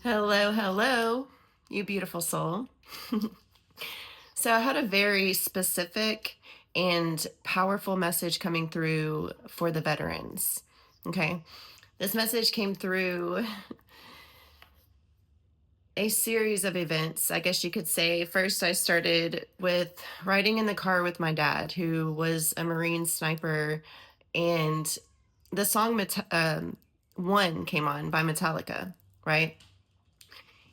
Hello, hello, you beautiful soul. So, I had a very specific and powerful message coming through for the veterans. Okay. This message came through a series of events, I guess you could say. First, I started with riding in the car with my dad, who was a Marine sniper, and the song One came on by Metallica, right?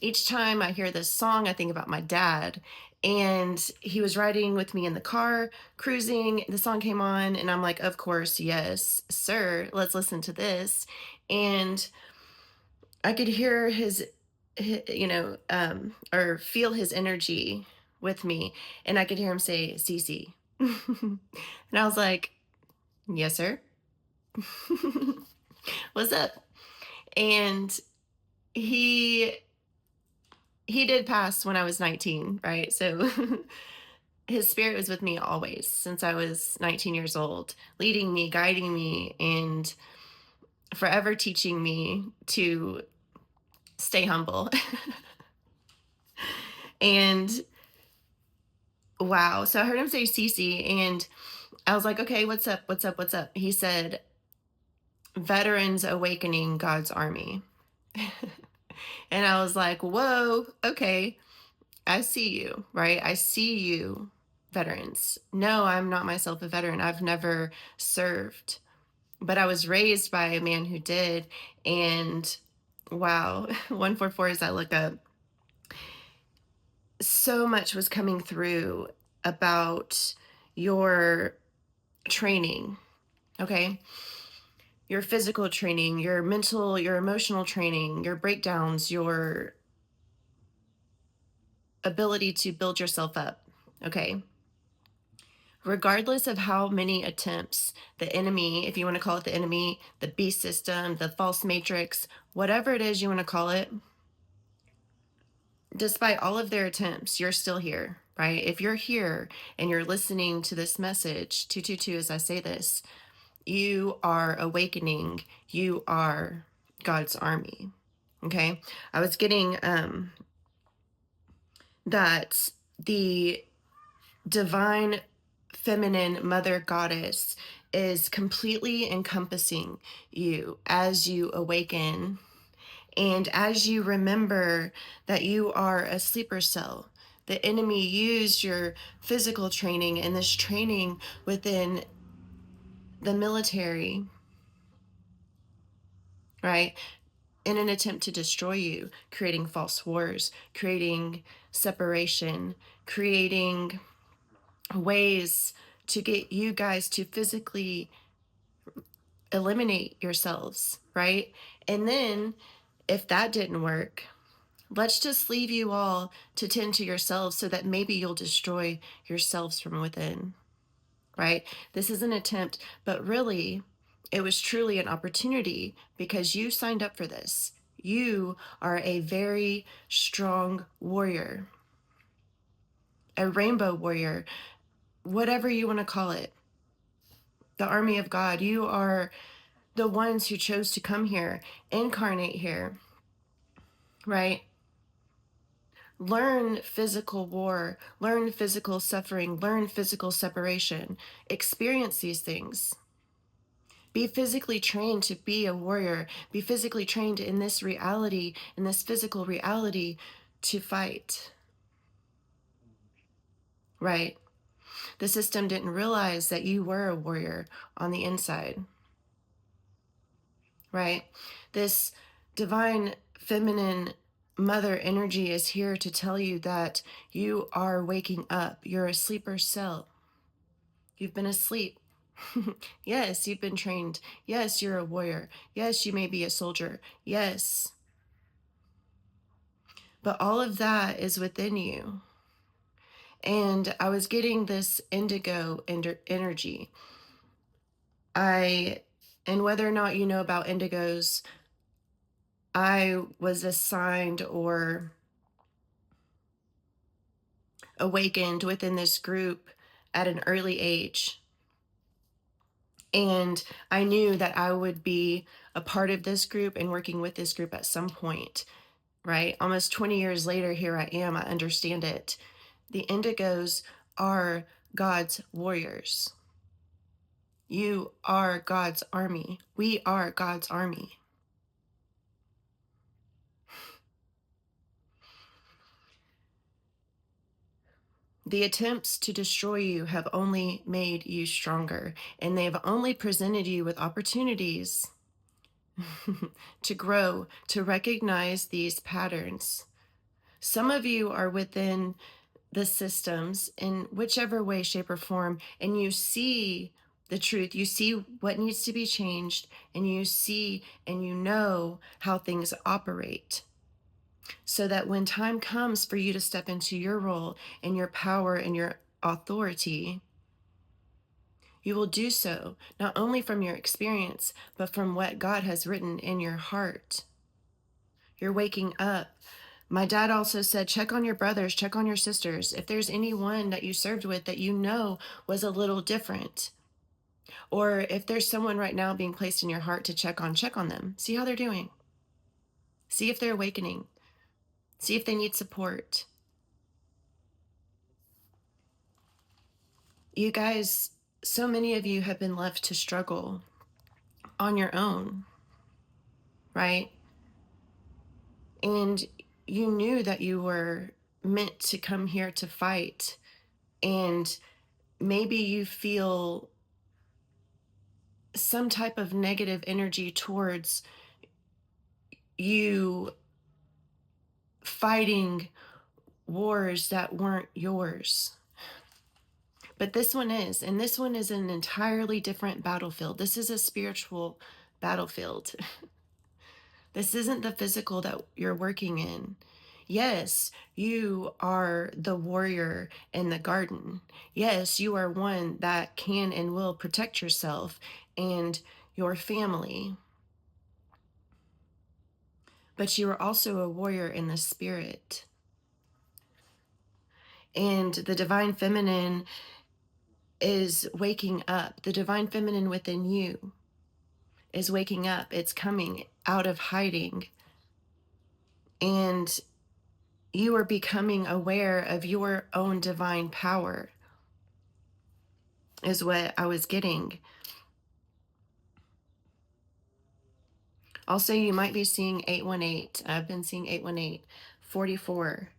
Each time I hear this song, I think about my dad. And he was riding with me in the car, cruising. The song came on, and I'm like, of course, yes, sir, let's listen to this. And I could hear or feel his energy with me. And I could hear him say, Cece. And I was like, yes, sir. What's up? And he he did pass when I was 19, right? So his spirit was with me always since I was 19 years old, leading me, guiding me, and forever teaching me to stay humble. And wow. So I heard him say Cece, and I was like, okay, what's up? What's up? What's up? He said, Veterans Awakening God's Army. And I was like, whoa, okay. I see you, right? I see you, veterans. No, I'm not myself a veteran. I've never served, but I was raised by a man who did. And wow, 144 as I look up, so much was coming through about your training, okay? Your physical training, your mental, your emotional training, your breakdowns, your ability to build yourself up, okay? Regardless of how many attempts the enemy, if you want to call it the enemy, the beast system, the false matrix, whatever it is you want to call it, despite all of their attempts, you're still here, right? If you're here and you're listening to this message, 222, as I say this, you are awakening, you are God's army. Okay. I was getting that the divine feminine mother goddess is completely encompassing you as you awaken and as you remember that you are a sleeper cell. The enemy used your physical training and this training within the military, right, in an attempt to destroy you, creating false wars, creating separation, creating ways to get you guys to physically eliminate yourselves, right? And then if that didn't work, let's just leave you all to tend to yourselves so that maybe you'll destroy yourselves from within, right? This is an attempt, but really, it was truly an opportunity because you signed up for this. You are a very strong warrior, a rainbow warrior, whatever you want to call it, the army of God. You are the ones who chose to come here, incarnate here, right? Learn physical war, learn physical suffering, learn physical separation, experience these things. Be physically trained to be a warrior, be physically trained in this reality, in this physical reality to fight, right? The system didn't realize that you were a warrior on the inside, right? This divine feminine mother energy is here to tell you that you are waking up. You're a sleeper cell. You've been asleep. Yes, you've been trained. Yes, you're a warrior. Yes, you may be a soldier. Yes. But all of that is within you. And I was getting this indigo energy. And whether or not you know about indigos, I was assigned or awakened within this group at an early age. And I knew that I would be a part of this group and working with this group at some point. right? Almost 20 years later, here I am. I understand it. The indigos are God's warriors. You are God's army. We are God's army. The attempts to destroy you have only made you stronger, and they have only presented you with opportunities to grow, to recognize these patterns. Some of you are within the systems in whichever way, shape, or form, and you see the truth, you see what needs to be changed, and you see and you know how things operate. So that when time comes for you to step into your role and your power and your authority, you will do so not only from your experience, but from what God has written in your heart. You're waking up. My dad also said, check on your brothers, check on your sisters. If there's anyone that you served with that you know was a little different, or if there's someone right now being placed in your heart to check on them. See how they're doing. See if they're awakening. See if they need support. You guys, so many of you have been left to struggle on your own, right? And you knew that you were meant to come here to fight. And maybe you feel some type of negative energy towards you fighting wars that weren't yours. But this one is, and this one is an entirely different battlefield. This is a spiritual battlefield. This isn't the physical that you're working in. Yes, you are the warrior in the garden. Yes, you are one that can and will protect yourself and your family. But you are also a warrior in the spirit. And the divine feminine is waking up. The divine feminine within you is waking up. It's coming out of hiding. And you are becoming aware of your own divine power, is what I was getting. Also, you might be seeing 818. I've been seeing 818, 44.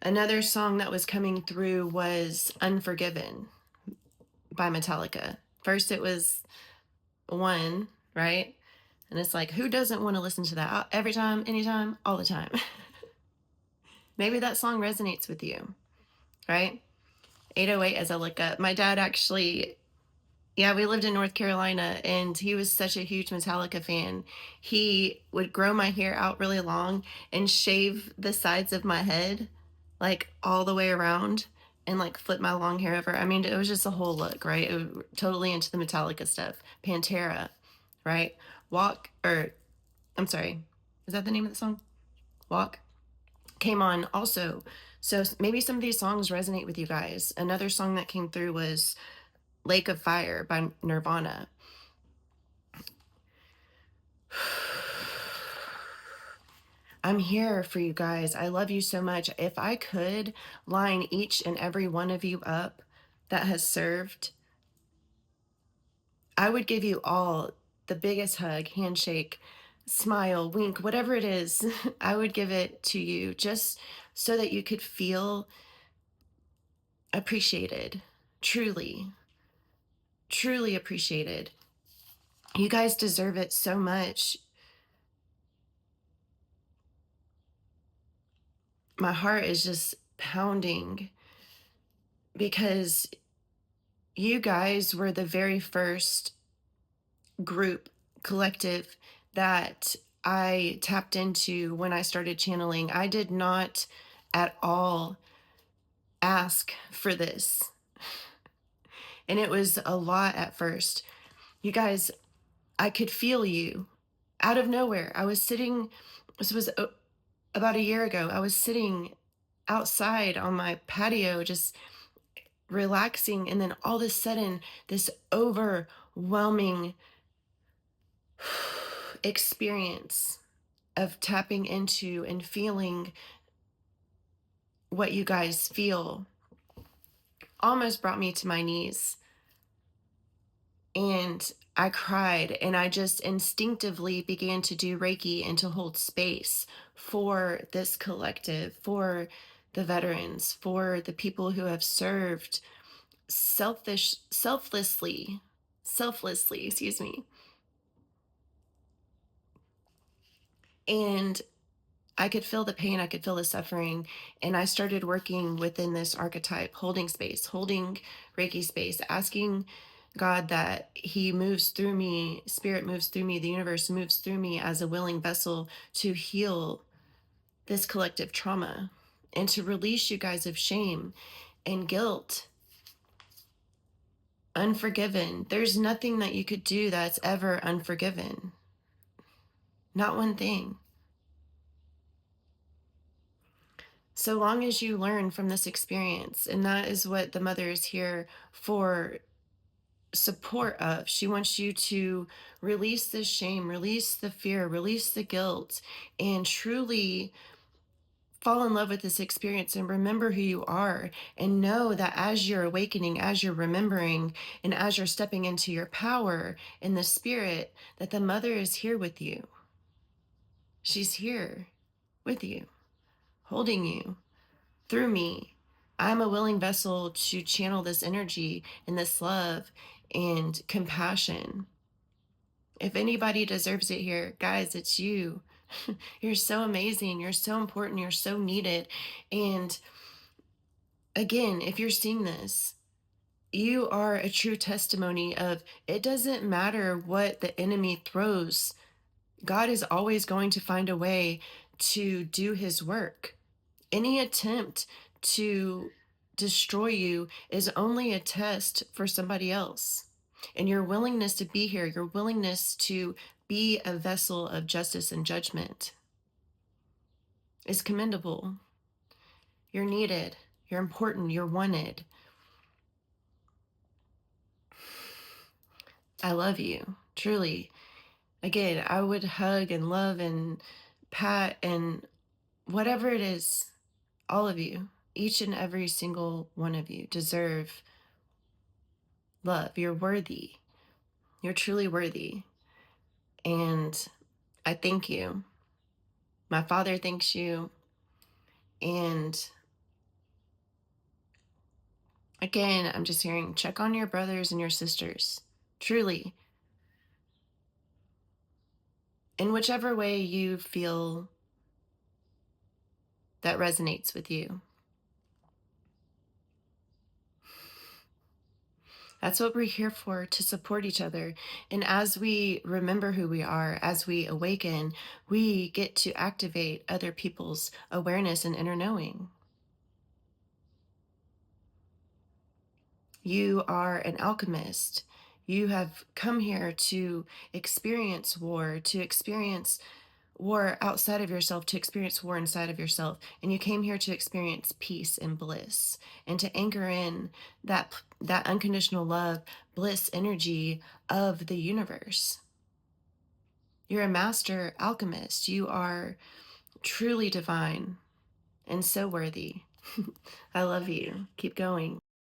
Another song that was coming through was Unforgiven by Metallica. First, it was One, right? And it's like, who doesn't want to listen to that every time, anytime, all the time? Maybe that song resonates with you, right? 808 as I look up. My dad actually, yeah, we lived in North Carolina, and he was such a huge Metallica fan. He would grow my hair out really long and shave the sides of my head, like all the way around, and like flip my long hair over. I mean, it was just a whole look, right? It was totally into the Metallica stuff. Pantera, right? Walk, or I'm sorry, is that the name of the song? Walk came on also. So maybe some of these songs resonate with you guys. Another song that came through was Lake of Fire by Nirvana. I'm here for you guys. I love you so much. If I could line each and every one of you up that has served, I would give you all the biggest hug, handshake, smile, wink, whatever it is. I would give it to you just so that you could feel appreciated, truly, truly appreciated. You guys deserve it so much. My heart is just pounding because you guys were the very first group, collective that I tapped into when I started channeling. I did not at all ask for this. And it was a lot at first. You guys, I could feel you out of nowhere. I was sitting, this was about a year ago, I was sitting outside on my patio just relaxing. And then all of a sudden, this overwhelming experience of tapping into and feeling what you guys feel almost brought me to my knees. And I cried, and I just instinctively began to do Reiki and to hold space for this collective, for the veterans, for the people who have served selflessly, excuse me. And I could feel the pain, I could feel the suffering, and I started working within this archetype, holding space, holding Reiki space, asking God that He moves through me, Spirit moves through me, the universe moves through me as a willing vessel to heal this collective trauma and to release you guys of shame and guilt, unforgiven. There's nothing that you could do that's ever unforgiven. Not one thing. So long as you learn from this experience, and that is what the mother is here for support of. She wants you to release the shame, release the fear, release the guilt, and truly fall in love with this experience and remember who you are, and know that as you're awakening, as you're remembering, and as you're stepping into your power in the spirit, that the mother is here with you. She's here with you, holding you through me. I'm a willing vessel to channel this energy and this love and compassion. If anybody deserves it here, guys, it's you. You're so amazing. You're so important. You're so needed. And again, if you're seeing this, you are a true testimony of it doesn't matter what the enemy throws. God is always going to find a way to do his work. Any attempt to destroy you is only a test for somebody else. And your willingness to be here, your willingness to be a vessel of justice and judgment is commendable. You're needed. You're important. You're wanted. I love you, truly. Again, I would hug and love and pat and whatever it is, all of you, each and every single one of you deserve love. You're worthy. You're truly worthy. And I thank you. My father thanks you. And again, I'm just hearing check on your brothers and your sisters. Truly. In whichever way you feel that resonates with you. That's what we're here for, to support each other. And as we remember who we are, as we awaken, we get to activate other people's awareness and inner knowing. You are an alchemist. You have come here to experience war, to experience war outside of yourself, to experience war inside of yourself. And you came here to experience peace and bliss and to anchor in that unconditional love, bliss energy of the universe. You're a master alchemist. You are truly divine and so worthy. I love you. Keep going.